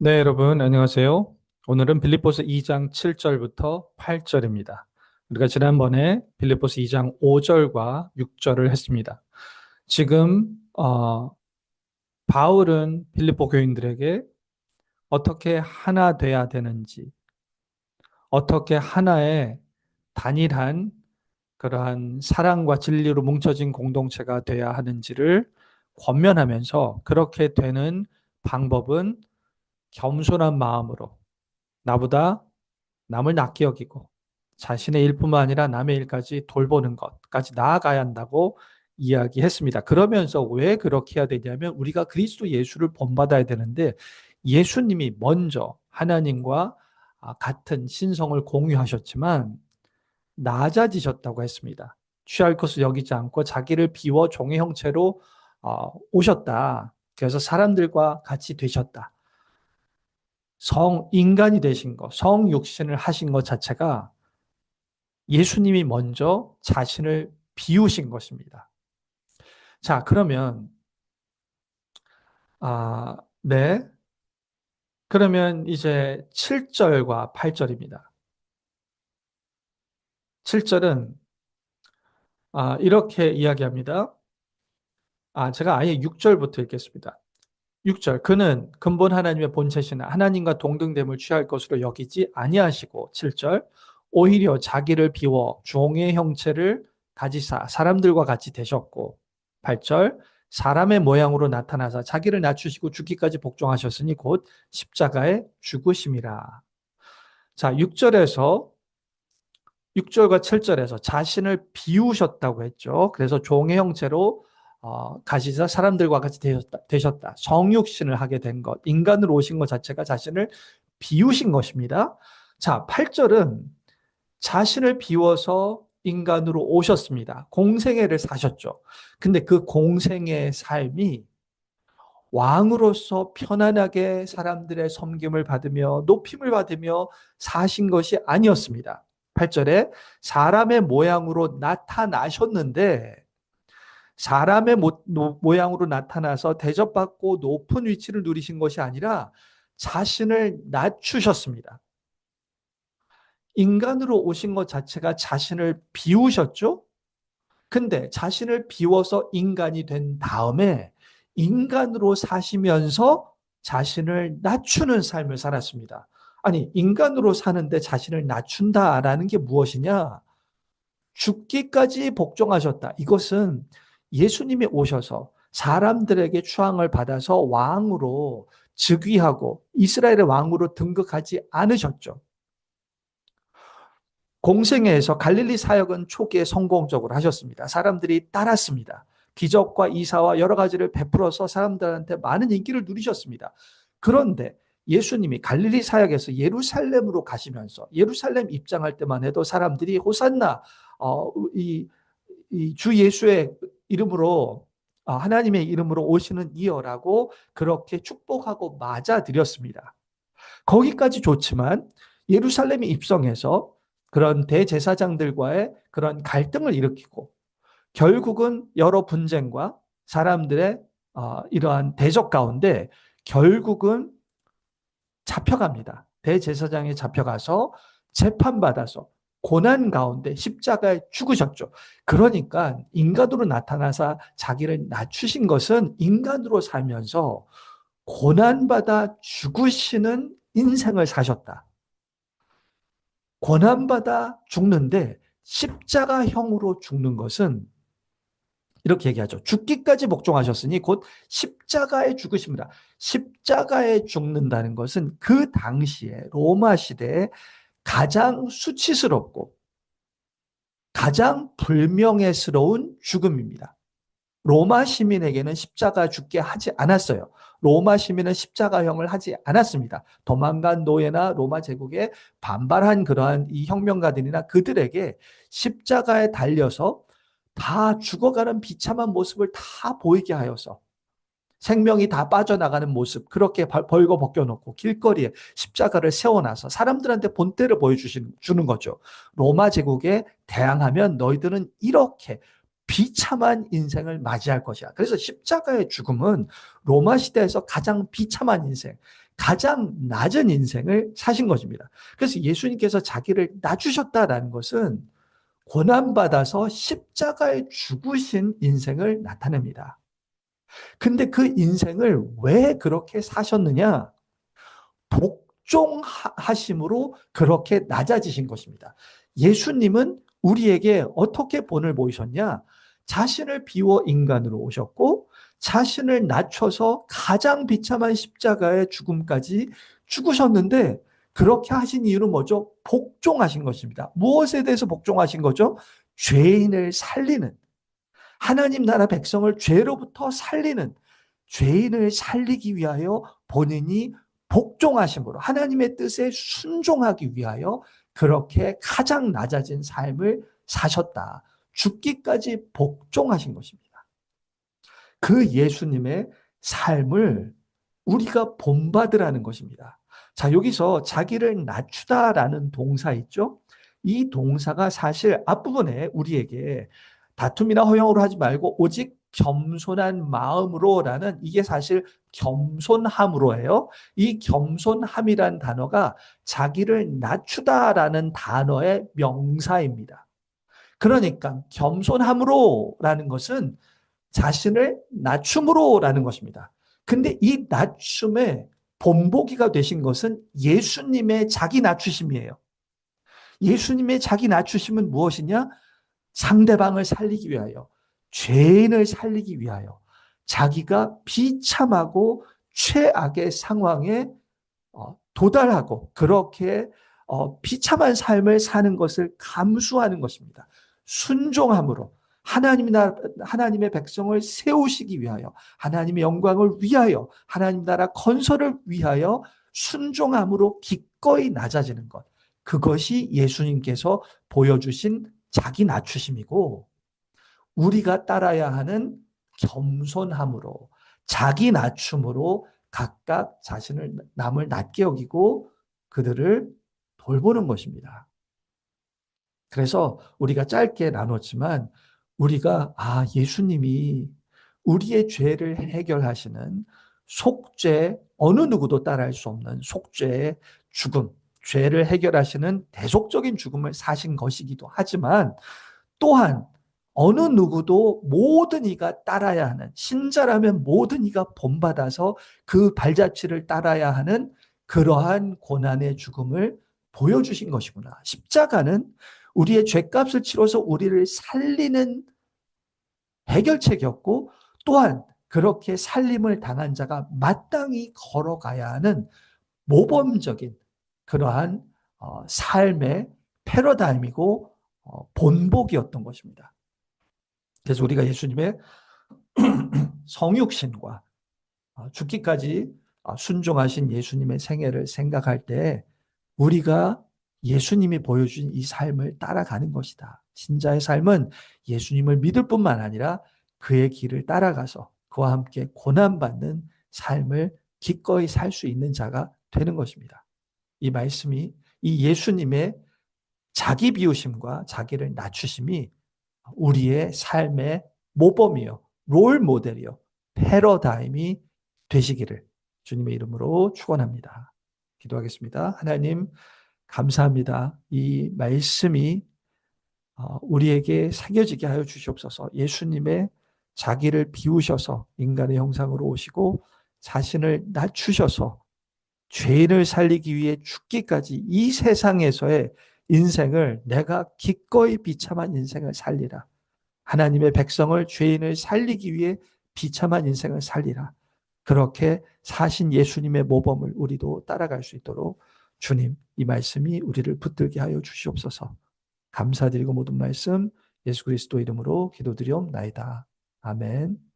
네, 여러분, 안녕하세요. 오늘은 빌립보서 2장 7절부터 8절입니다. 우리가 지난번에 빌립보서 2장 5절과 6절을 했습니다. 지금, 바울은 빌립보 교인들에게 어떻게 하나 돼야 되는지, 어떻게 하나의 단일한 그러한 사랑과 진리로 뭉쳐진 공동체가 돼야 하는지를 권면하면서 그렇게 되는 방법은 겸손한 마음으로 나보다 남을 낫게 여기고 자신의 일뿐만 아니라 남의 일까지 돌보는 것까지 나아가야 한다고 이야기했습니다. 그러면서 왜 그렇게 해야 되냐면 우리가 그리스도 예수를 본받아야 되는데 예수님이 먼저 하나님과 같은 신성을 공유하셨지만 낮아지셨다고 했습니다. 취할 것을 여기지 않고 자기를 비워 종의 형체로 오셨다. 그래서 사람들과 같이 되셨다. 인간이 되신 것, 성육신을 하신 것 자체가 예수님이 먼저 자신을 비우신 것입니다. 자, 그러면, 네. 그러면 이제 7절과 8절입니다. 7절은, 이렇게 이야기합니다. 제가 아예 6절부터 읽겠습니다. 6절 그는 근본 하나님의 본체시나 하나님과 동등됨을 취할 것으로 여기지 아니하시고 7절 오히려 자기를 비워 종의 형체를 가지사 사람들과 같이 되셨고 8절 사람의 모양으로 나타나사 자기를 낮추시고 죽기까지 복종하셨으니 곧 십자가에 죽으심이라. 자, 6절과 7절에서 자신을 비우셨다고 했죠. 그래서 종의 형체로 가시자 사람들과 같이 되셨다. 성육신을 하게 된 것, 인간으로 오신 것 자체가 자신을 비우신 것입니다. 자, 8절은 자신을 비워서 인간으로 오셨습니다. 공생애를 사셨죠. 근데 그 공생애의 삶이 왕으로서 편안하게 사람들의 섬김을 받으며 높임을 받으며 사신 것이 아니었습니다. 8절에 사람의 모양으로 나타나셨는데 사람의 모양으로 나타나서 대접받고 높은 위치를 누리신 것이 아니라 자신을 낮추셨습니다. 인간으로 오신 것 자체가 자신을 비우셨죠? 근데 자신을 비워서 인간이 된 다음에 인간으로 사시면서 자신을 낮추는 삶을 살았습니다. 아니, 인간으로 사는데 자신을 낮춘다라는 게 무엇이냐? 죽기까지 복종하셨다. 이것은 예수님이 오셔서 사람들에게 추앙을 받아서 왕으로 즉위하고 이스라엘의 왕으로 등극하지 않으셨죠. 공생애에서 갈릴리 사역은 초기에 성공적으로 하셨습니다. 사람들이 따랐습니다. 기적과 이사와 여러 가지를 베풀어서 사람들한테 많은 인기를 누리셨습니다. 그런데 예수님이 갈릴리 사역에서 예루살렘으로 가시면서 예루살렘 입장할 때만 해도 사람들이 호산나 이 주 예수의 이름으로 하나님의 이름으로 오시는 이여라고 그렇게 축복하고 맞아들였습니다. 거기까지 좋지만 예루살렘에 입성해서 그런 대제사장들과의 그런 갈등을 일으키고 결국은 여러 분쟁과 사람들의 이러한 대적 가운데 결국은 잡혀갑니다. 대제사장이 잡혀가서 재판받아서 고난 가운데 십자가에 죽으셨죠. 그러니까 인간으로 나타나서 자기를 낮추신 것은 인간으로 살면서 고난받아 죽으시는 인생을 사셨다. 고난받아 죽는데 십자가형으로 죽는 것은 이렇게 얘기하죠. 죽기까지 복종하셨으니 곧 십자가에 죽으십니다. 십자가에 죽는다는 것은 그 당시에 로마 시대에 가장 수치스럽고 가장 불명예스러운 죽음입니다. 로마 시민에게는 십자가 죽게 하지 않았어요. 로마 시민은 십자가형을 하지 않았습니다. 도망간 노예나 로마 제국에 반발한 그러한 이 혁명가들이나 그들에게 십자가에 달려서 다 죽어가는 비참한 모습을 다 보이게 하여서 생명이 다 빠져나가는 모습 그렇게 벌거 벗겨놓고 길거리에 십자가를 세워놔서 사람들한테 본때를 보여주는 거죠. 로마 제국에 대항하면 너희들은 이렇게 비참한 인생을 맞이할 것이야. 그래서 십자가의 죽음은 로마 시대에서 가장 비참한 인생, 가장 낮은 인생을 사신 것입니다. 그래서 예수님께서 자기를 낮추셨다라는 것은 고난받아서 십자가에 죽으신 인생을 나타냅니다. 근데 그 인생을 왜 그렇게 사셨느냐? 복종하심으로 그렇게 낮아지신 것입니다. 예수님은 우리에게 어떻게 본을 보이셨냐? 자신을 비워 인간으로 오셨고 자신을 낮춰서 가장 비참한 십자가의 죽음까지 죽으셨는데 그렇게 하신 이유는 뭐죠? 복종하신 것입니다. 무엇에 대해서 복종하신 거죠? 죄인을 살리는, 하나님 나라 백성을 죄로부터 살리는, 죄인을 살리기 위하여 본인이 복종하심으로 하나님의 뜻에 순종하기 위하여 그렇게 가장 낮아진 삶을 사셨다. 죽기까지 복종하신 것입니다. 그 예수님의 삶을 우리가 본받으라는 것입니다. 자, 여기서 자기를 낮추다라는 동사 있죠? 이 동사가 사실 앞부분에 우리에게 다툼이나 허영으로 하지 말고 오직 겸손한 마음으로라는, 이게 사실 겸손함으로예요. 이 겸손함이란 단어가 자기를 낮추다라는 단어의 명사입니다. 그러니까 겸손함으로라는 것은 자신을 낮춤으로라는 것입니다. 근데 이 낮춤의 본보기가 되신 것은 예수님의 자기 낮추심이에요. 예수님의 자기 낮추심은 무엇이냐? 상대방을 살리기 위하여, 죄인을 살리기 위하여, 자기가 비참하고 최악의 상황에 도달하고 그렇게 비참한 삶을 사는 것을 감수하는 것입니다. 순종함으로 하나님의 백성을 세우시기 위하여, 하나님의 영광을 위하여, 하나님 나라 건설을 위하여 순종함으로 기꺼이 낮아지는 것. 그것이 예수님께서 보여주신 자기 낮추심이고, 우리가 따라야 하는 겸손함으로, 자기 낮춤으로 각각 자신을, 남을 낮게 여기고 그들을 돌보는 것입니다. 그래서 우리가 짧게 나눴지만 우리가 예수님이 우리의 죄를 해결하시는 속죄, 어느 누구도 따라할 수 없는 속죄의 죽음, 죄를 해결하시는 대속적인 죽음을 사신 것이기도 하지만, 또한 어느 누구도 모든 이가 따라야 하는, 신자라면 모든 이가 본받아서 그 발자취를 따라야 하는 그러한 고난의 죽음을 보여주신 것이구나. 십자가는 우리의 죄값을 치러서 우리를 살리는 해결책이었고, 또한 그렇게 살림을 당한 자가 마땅히 걸어가야 하는 모범적인 그러한 삶의 패러다임이고 본보기였던 것입니다. 그래서 우리가 예수님의 성육신과 죽기까지 순종하신 예수님의 생애를 생각할 때 우리가 예수님이 보여준 이 삶을 따라가는 것이다. 신자의 삶은 예수님을 믿을 뿐만 아니라 그의 길을 따라가서 그와 함께 고난받는 삶을 기꺼이 살 수 있는 자가 되는 것입니다. 이 말씀이, 이 예수님의 자기 비우심과 자기를 낮추심이 우리의 삶의 모범이요, 롤 모델이요, 패러다임이 되시기를 주님의 이름으로 축원합니다. 기도하겠습니다. 하나님, 감사합니다. 이 말씀이 우리에게 새겨지게 하여 주시옵소서. 예수님의 자기를 비우셔서 인간의 형상으로 오시고 자신을 낮추셔서 죄인을 살리기 위해 죽기까지 이 세상에서의 인생을, 내가 기꺼이 비참한 인생을 살리라, 하나님의 백성을, 죄인을 살리기 위해 비참한 인생을 살리라, 그렇게 사신 예수님의 모범을 우리도 따라갈 수 있도록 주님, 이 말씀이 우리를 붙들게 하여 주시옵소서. 감사드리고 모든 말씀 예수 그리스도 이름으로 기도드리옵나이다. 아멘.